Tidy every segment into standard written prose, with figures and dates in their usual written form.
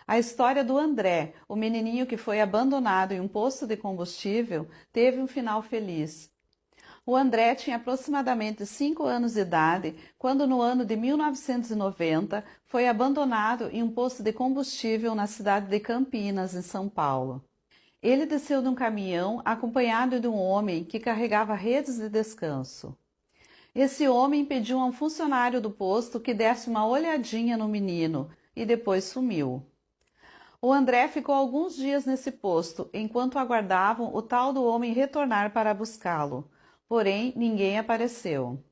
A história do André, o menininho que foi abandonado em um posto de combustível, teve um final feliz. O André tinha aproximadamente 5 anos de idade quando, no ano de 1990, foi abandonado em um posto de combustível na cidade de Campinas, em São Paulo. Ele desceu de um caminhão acompanhado de um homem que carregava redes de descanso. Esse homem pediu a um funcionário do posto que desse uma olhadinha no menino e depois sumiu. O André ficou alguns dias nesse posto, enquanto aguardavam o tal do homem retornar para buscá-lo. Porém, ninguém apareceu.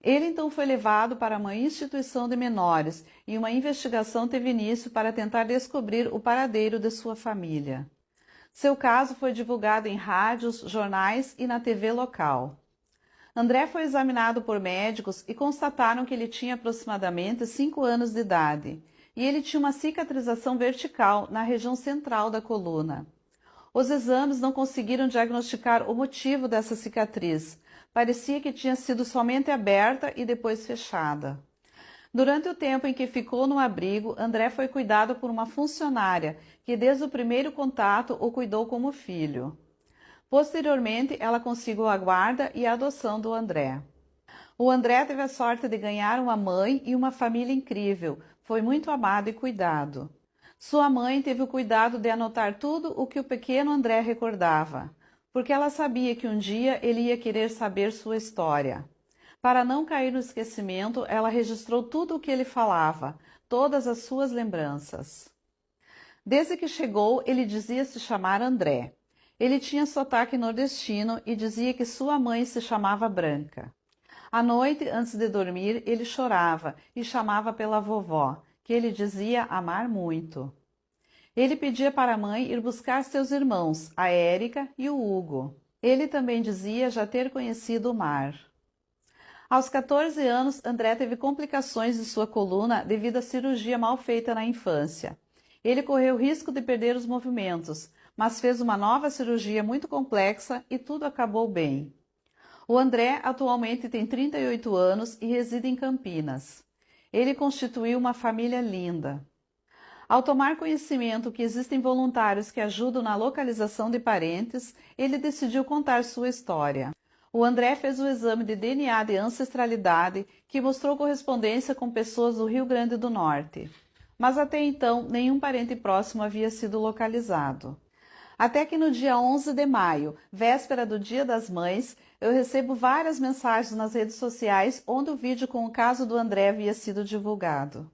Ele então foi levado para uma instituição de menores e uma investigação teve início para tentar descobrir o paradeiro de sua família. Seu caso foi divulgado em rádios, jornais e na TV local. André foi examinado por médicos e constataram que ele tinha aproximadamente 5 anos de idade e ele tinha uma cicatrização vertical na região central da coluna. Os exames não conseguiram diagnosticar o motivo dessa cicatriz. Parecia que tinha sido somente aberta e depois fechada. Durante o tempo em que ficou no abrigo, André foi cuidado por uma funcionária que desde o primeiro contato o cuidou como filho. Posteriormente, ela conseguiu a guarda e a adoção do André. O André teve a sorte de ganhar uma mãe e uma família incrível. Foi muito amado e cuidado. Sua mãe teve o cuidado de anotar tudo o que o pequeno André recordava, porque ela sabia que um dia ele ia querer saber sua história. Para não cair no esquecimento, ela registrou tudo o que ele falava, todas as suas lembranças. Desde que chegou, ele dizia se chamar André. Ele tinha sotaque nordestino e dizia que sua mãe se chamava Branca. À noite, antes de dormir, ele chorava e chamava pela vovó, que ele dizia amar muito. Ele pedia para a mãe ir buscar seus irmãos, a Érica e o Hugo. Ele também dizia já ter conhecido o mar. Aos 14 anos, André teve complicações de sua coluna devido à cirurgia mal feita na infância. Ele correu o risco de perder os movimentos, mas fez uma nova cirurgia muito complexa e tudo acabou bem. O André atualmente tem 38 anos e reside em Campinas. Ele constituiu uma família linda. Ao tomar conhecimento que existem voluntários que ajudam na localização de parentes, ele decidiu contar sua história. O André fez o exame de DNA de ancestralidade, que mostrou correspondência com pessoas do Rio Grande do Norte. Mas até então, nenhum parente próximo havia sido localizado. Até que no dia 11 de maio, véspera do Dia das Mães, eu recebo várias mensagens nas redes sociais onde o vídeo com o caso do André havia sido divulgado.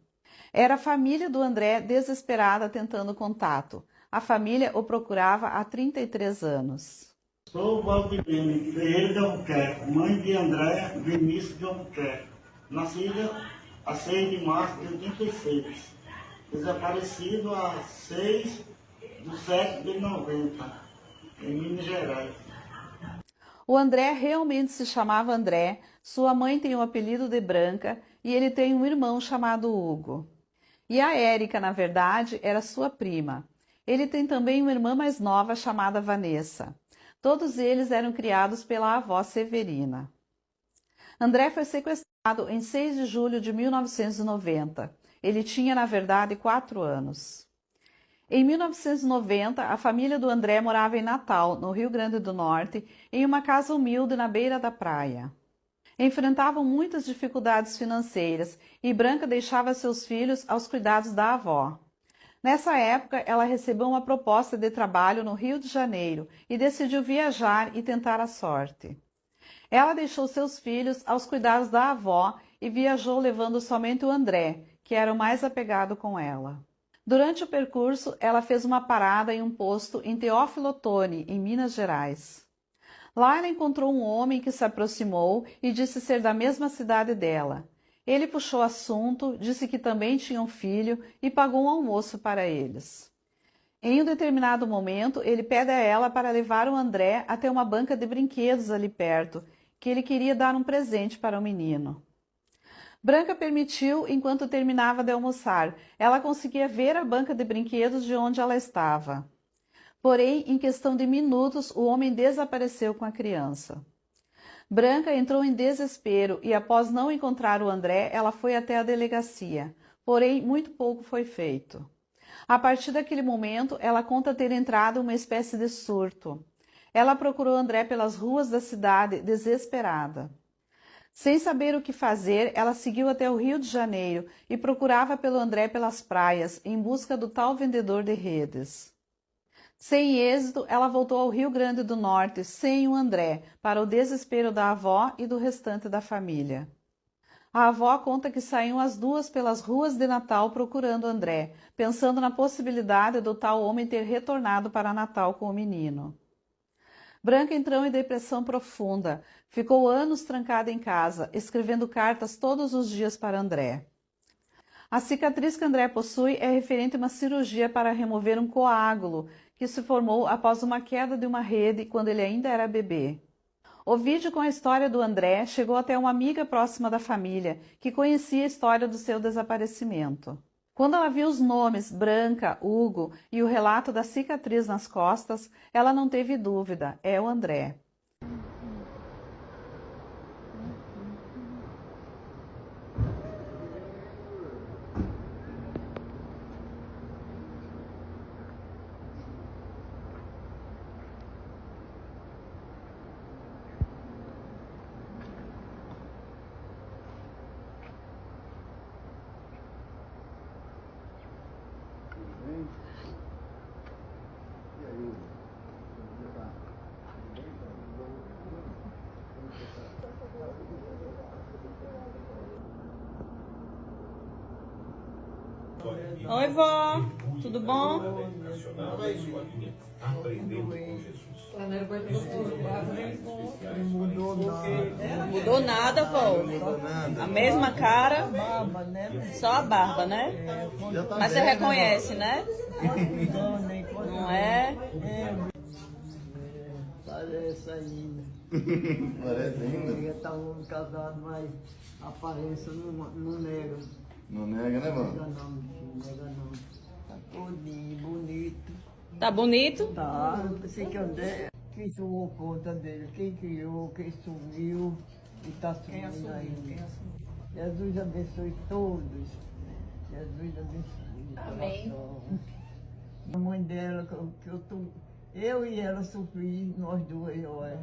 Era a família do André desesperada tentando contato. A família o procurava há 33 anos. Sou Valdilene Ferreira de Albuquerque, mãe de André Vinícius de Albuquerque, nascida a 6 de março de 86, desaparecido a 6/7/90, em Minas Gerais. O André realmente se chamava André, sua mãe tem o apelido de Branca e ele tem um irmão chamado Hugo. E a Érica, na verdade, era sua prima. Ele tem também uma irmã mais nova chamada Vanessa. Todos eles eram criados pela avó Severina. André foi sequestrado em 6 de julho de 1990. Ele tinha, na verdade, 4 anos. Em 1990, a família do André morava em Natal, no Rio Grande do Norte, em uma casa humilde na beira da praia. Enfrentavam muitas dificuldades financeiras e Branca deixava seus filhos aos cuidados da avó. Nessa época, ela recebeu uma proposta de trabalho no Rio de Janeiro e decidiu viajar e tentar a sorte. Ela deixou seus filhos aos cuidados da avó e viajou levando somente o André, que era o mais apegado com ela. Durante o percurso, ela fez uma parada em um posto em Teófilo Otoni, em Minas Gerais. Lá ela encontrou um homem que se aproximou e disse ser da mesma cidade dela. Ele puxou assunto, disse que também tinha um filho e pagou um almoço para eles. Em um determinado momento, ele pede a ela para levar o André até uma banca de brinquedos ali perto, que ele queria dar um presente para o menino. Branca permitiu enquanto terminava de almoçar. Ela conseguia ver a banca de brinquedos de onde ela estava. Porém, em questão de minutos, o homem desapareceu com a criança. Branca entrou em desespero e, após não encontrar o André, ela foi até a delegacia. Porém, muito pouco foi feito. A partir daquele momento, ela conta ter entrado em uma espécie de surto. Ela procurou André pelas ruas da cidade, desesperada. Sem saber o que fazer, ela seguiu até o Rio de Janeiro e procurava pelo André pelas praias, em busca do tal vendedor de redes. Sem êxito, ela voltou ao Rio Grande do Norte, sem o André, para o desespero da avó e do restante da família. A avó conta que saíam as duas pelas ruas de Natal procurando André, pensando na possibilidade do tal homem ter retornado para Natal com o menino. Branca entrou em depressão profunda, ficou anos trancada em casa, escrevendo cartas todos os dias para André. A cicatriz que André possui é referente a uma cirurgia para remover um coágulo que se formou após uma queda de uma rede quando ele ainda era bebê. O vídeo com a história do André chegou até uma amiga próxima da família, que conhecia a história do seu desaparecimento. Quando ela viu os nomes Branca, Hugo e o relato da cicatriz nas costas, ela não teve dúvida, é o André. Oi, vó, tudo bom? Não mudou nada, vó. A mesma cara, só a barba, né? Mas você reconhece, né? Não é? Parece ainda. Parece ainda? Estávamos casados, mas a aparência não nega. Não nega, né, mano? Nega não, meu filho, nega não. Tá todinho, bonito. Tá bonito? Tá, eu pensei que André, quem tomou conta dele, quem criou, quem sumiu e tá sumindo ainda. Jesus abençoe todos. Jesus abençoe. Amém. A mãe dela, eu e ela sofri, nós duas, olha,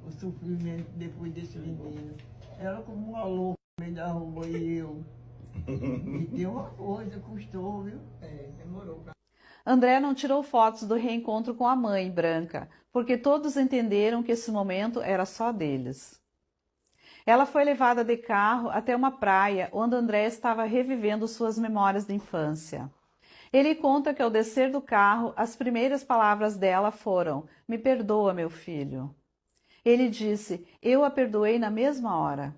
o sofrimento depois desse menino. Ela como uma louca no meio da rua e eu. E deu uma coisa, custou, viu? Demorou. André não tirou fotos do reencontro com a mãe, Branca, porque todos entenderam que esse momento era só deles. Ela foi levada de carro até uma praia onde André estava revivendo suas memórias de infância. Ele conta que ao descer do carro, as primeiras palavras dela foram: "Me perdoa, meu filho." Ele disse: "Eu a perdoei na mesma hora."